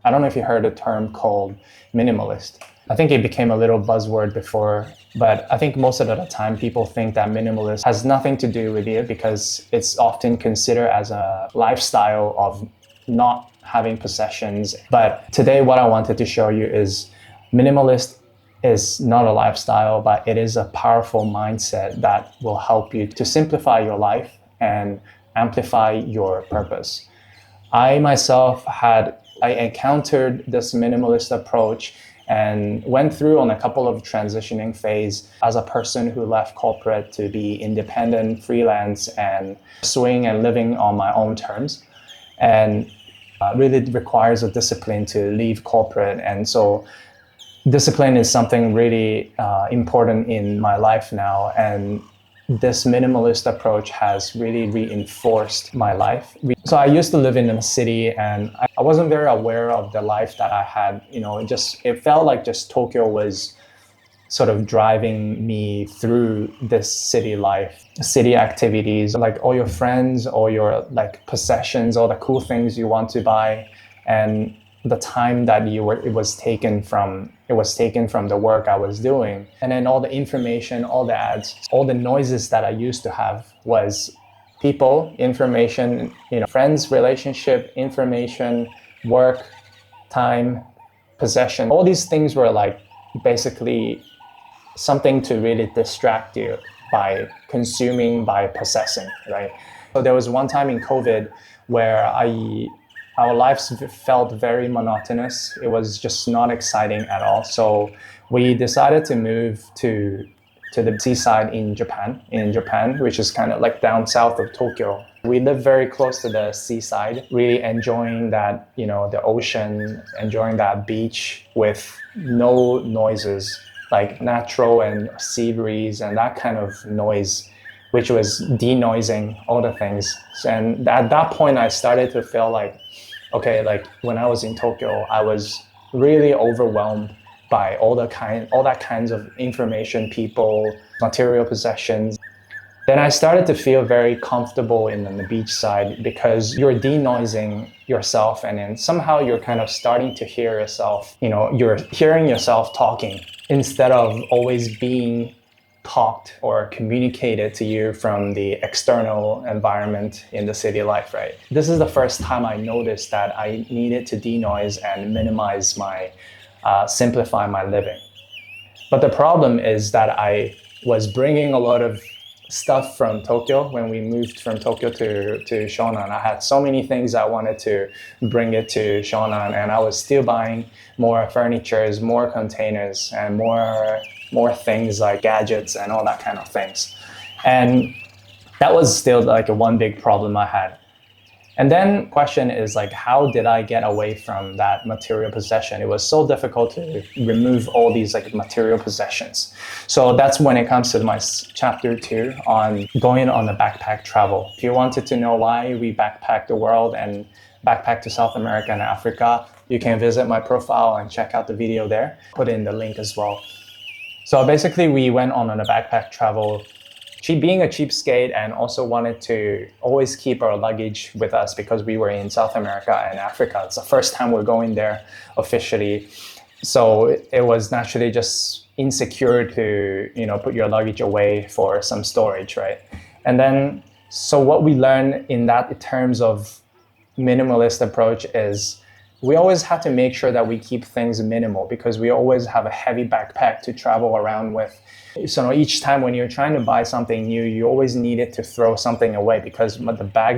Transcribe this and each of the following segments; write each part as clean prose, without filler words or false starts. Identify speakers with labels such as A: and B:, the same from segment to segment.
A: I don't know if you heard a term called minimalist. I think it became a little buzzword before, but I think most of the time people think that minimalist has nothing to do with it because it's often considered as a lifestyle of not having possessions. But today what I wanted to show you is minimalist is not a lifestyle, but it is a powerful mindset that will help you to simplify your life and amplify your purpose. I myself I encountered this minimalist approach and went through on a couple of transitioning phase as a person who left corporate to be independent, freelance, and pursuing and living on my own terms. And really requires a discipline to leave corporate. And so discipline is something really important in my life now. And this minimalist approach has really reinforced my life. So I used to live in a city and I wasn't very aware of the life that I had. It felt like just Tokyo was sort of driving me through this city life, city activities, like all your friends, all your like possessions, all the cool things you want to buy, and the time that it was taken from the work I was doing. And then all the information, all the ads, all the noises that I used to have was people, information, friends, relationship, information, work, time, possession. All these things were like basically something to really distract you by consuming, by possessing, right? So there was one time in COVID where our lives felt very monotonous. It was just not exciting at all. So we decided to move to the Seaside in Japan, which is kind of like down south of Tokyo. We live very close to the seaside, really enjoying that, the ocean, enjoying that beach with no noises, like natural and sea breeze and that kind of noise, which was denoising all the things. And at that point, I started to feel like, okay, like when I was in Tokyo, I was really overwhelmed by all that kinds of information, people, material possessions. Then I started to feel very comfortable in the beach side because you're denoising yourself, and then somehow you're kind of starting to hear yourself, you're hearing yourself talking instead of always being talked or communicated to you from the external environment in the city life, right? This is the first time I noticed that I needed to denoise and minimize simplify my living. But the problem is that I was bringing a lot of stuff from Tokyo. When we moved from Tokyo to Shonan, I had so many things I wanted to bring it to Shonan, and I was still buying more furnitures, more containers, and more things like gadgets and all that kind of things. And that was still like one big problem I had. And then the question is like, how did I get away from that material possession? It was so difficult to remove all these like material possessions. So that's when it comes to my chapter 2 on going on a backpack travel. If you wanted to know why we backpack the world and backpack to South America and Africa, you can visit my profile and check out the video there. Put in the link as well. So basically we went on a backpack travel, being a cheapskate, and also wanted to always keep our luggage with us because we were in South America and Africa. It's the first time we're going there officially. So it was naturally just insecure to, put your luggage away for some storage, right? And then, so what we learned in that terms of minimalist approach is we always have to make sure that we keep things minimal because we always have a heavy backpack to travel around with. So each time when you're trying to buy something new, you always need it to throw something away because the bag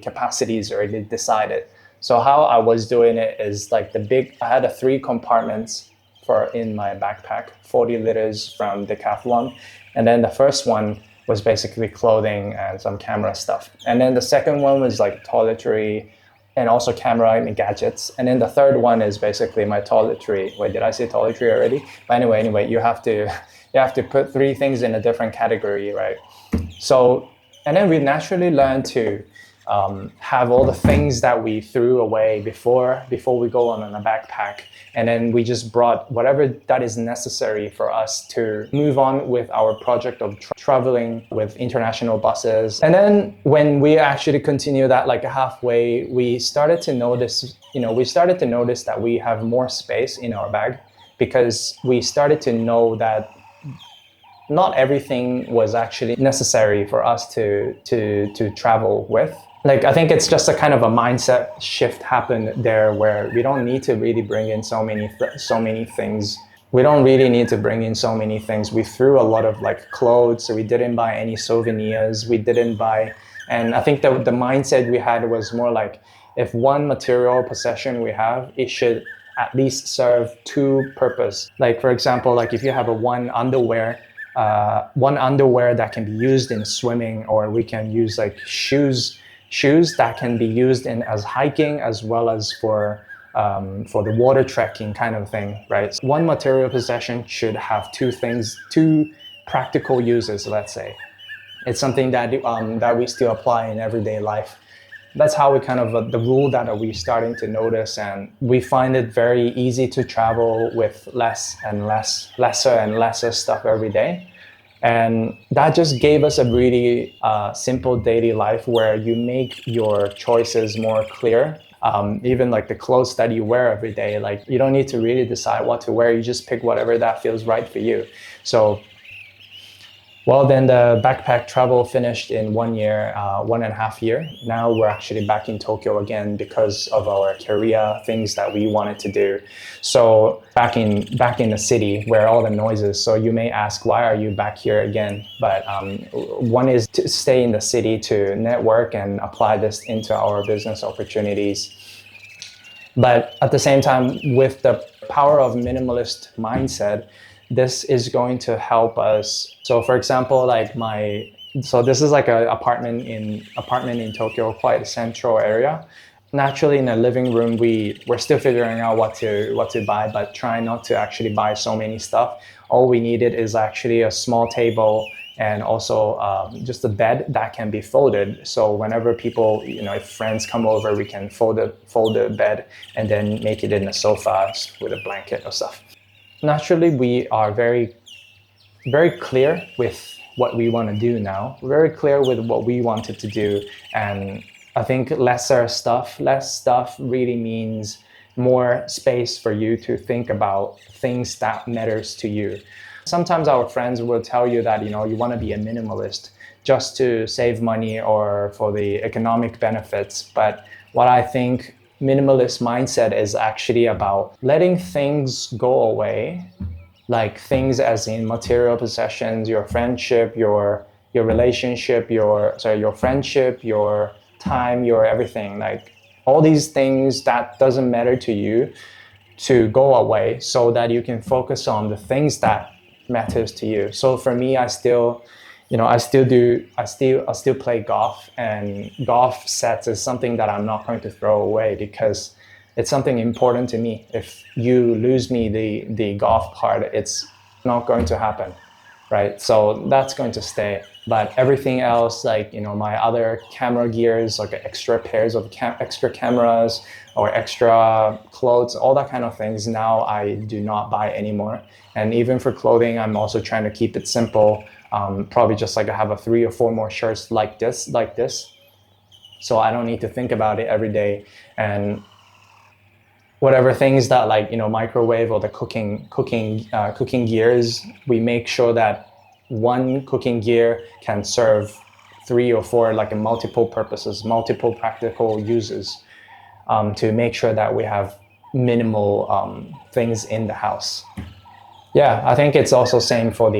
A: capacity is already decided. So how I was doing it is like I had 3 compartments in my backpack, 40 liters from Decathlon. And then the first one was basically clothing and some camera stuff. And then the second one was like toiletry and also camera and gadgets. And then the third one is basically my toiletry. Wait, did I say toiletry already? But anyway, you have to put 3 things in a different category, right? So, and then we naturally learn to have all the things that we threw away before we go on a backpack. And then we just brought whatever that is necessary for us to move on with our project of traveling with international buses. And then when we actually continue that like halfway, we started to notice that we have more space in our bag, because we started to know that not everything was actually necessary for us to travel with. Like, I think it's just a kind of a mindset shift happened there, where we don't need to really bring in so many things. We don't really need to bring in so many things. We threw a lot of like clothes, so we didn't buy any souvenirs. We didn't buy, and I think the mindset we had was more like, if one material possession we have, it should at least serve two purpose. Like, for example, like if you have one underwear that can be used in swimming, or we can use like shoes that can be used in as hiking as well as for the water trekking kind of thing, right? So one material possession should have two practical uses, let's say. It's something that we still apply in everyday life. That's how we kind of the rule that we're starting to notice, and we find it very easy to travel with lesser and lesser stuff every day. And that just gave us a really simple daily life where you make your choices more clear. Even like the clothes that you wear every day, like you don't need to really decide what to wear. You just pick whatever that feels right for you. So, well, then the backpack travel finished in 1 year, 1.5 years. Now we're actually back in Tokyo again because of our career things that we wanted to do. So back in the city where all the noises. So you may ask, why are you back here again? But one is to stay in the city to network and apply this into our business opportunities. But at the same time, with the power of minimalist mindset, this is going to help us. So for example, so this is like an apartment in Tokyo, quite a central area. Naturally, in the living room, we're still figuring out what to buy, but try not to actually buy so many stuff. All we needed is actually a small table and also just a bed that can be folded. So whenever people, if friends come over, we can fold the bed and then make it in a sofa with a blanket or stuff. Naturally, we are very, very clear with what we want to do now. We're very clear with what we wanted to do. And I think less stuff really means more space for you to think about things that matters to you. Sometimes our friends will tell you that, you want to be a minimalist just to save money or for the economic benefits. But what I think minimalist mindset is actually about letting things go away, like things as in material possessions, your friendship, your relationship, your friendship, your time, your everything, like all these things that doesn't matter to you, to go away so that you can focus on the things that matters to you. So for me, I still play golf, and golf sets is something that I'm not going to throw away because it's something important to me. If you lose me the golf part, it's not going to happen, right? So that's going to stay. But everything else, like, my other camera gears, like extra pairs of extra cameras or extra clothes, all that kind of things, now I do not buy anymore. And even for clothing, I'm also trying to keep it simple. Probably just like I have 3 or 4 more shirts like this, so I don't need to think about it every day. And whatever things that microwave or the cooking gears, we make sure that one cooking gear can serve 3 or 4 multiple purposes, multiple practical uses, to make sure that we have minimal things in the house. Yeah, I think it's also same for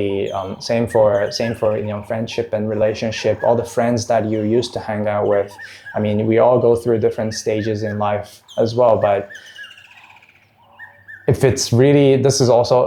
A: friendship and relationship. All the friends that you used to hang out with. I mean, we all go through different stages in life as well. But if it's really,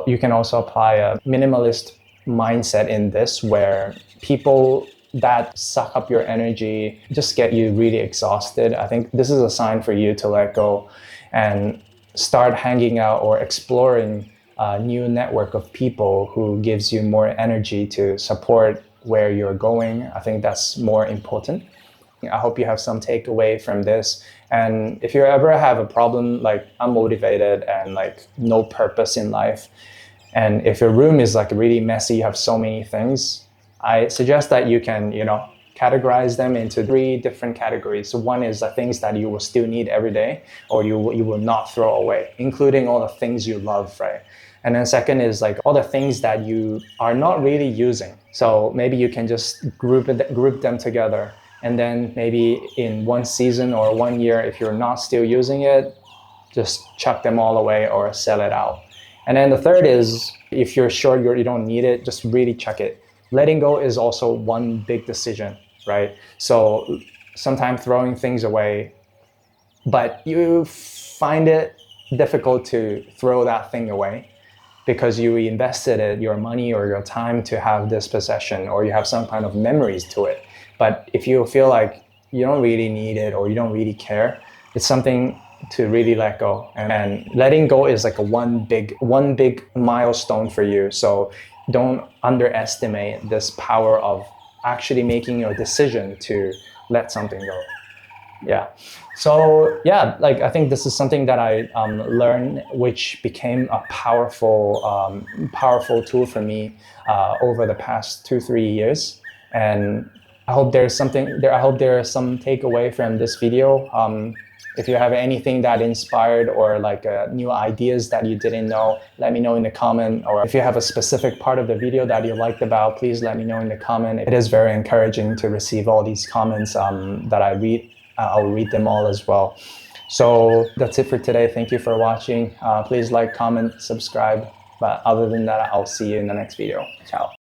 A: you can also apply a minimalist mindset in this, where people that suck up your energy just get you really exhausted. I think this is a sign for you to let go and start hanging out or exploring a new network of people who gives you more energy to support where you're going. I think that's more important. I hope you have some takeaway from this. And if you ever have a problem like unmotivated and like no purpose in life, and if your room is like really messy, you have so many things, I suggest that you can, categorize them into 3 different categories. So one is the things that you will still need every day, or you will not throw away, including all the things you love, right? And then second is like all the things that you are not really using. So maybe you can just group them together. And then maybe in one season or 1 year, if you're not still using it, just chuck them all away or sell it out. And then the third is if you're sure you don't need it, just really chuck it. Letting go is also one big decision, right? So sometimes throwing things away, but you find it difficult to throw that thing away because you invested your money or your time to have this possession, or you have some kind of memories to it. But if you feel like you don't really need it or you don't really care, it's something to really let go. And letting go is like one big milestone for you. So don't underestimate this power of actually making a decision to let something go. Yeah. So yeah, like I think this is something that I learned, which became a powerful tool for me over the past 2-3 years. And I hope there's something there. I hope there is some takeaway from this video. If you have anything that inspired or like new ideas that you didn't know, let me know in the comment. Or if you have a specific part of the video that you liked about, please let me know in the comment. It is very encouraging to receive all these comments that I read. I'll read them all as well. So that's it for today. Thank you for watching. Please like, comment, subscribe. But other than that, I'll see you in the next video. Ciao.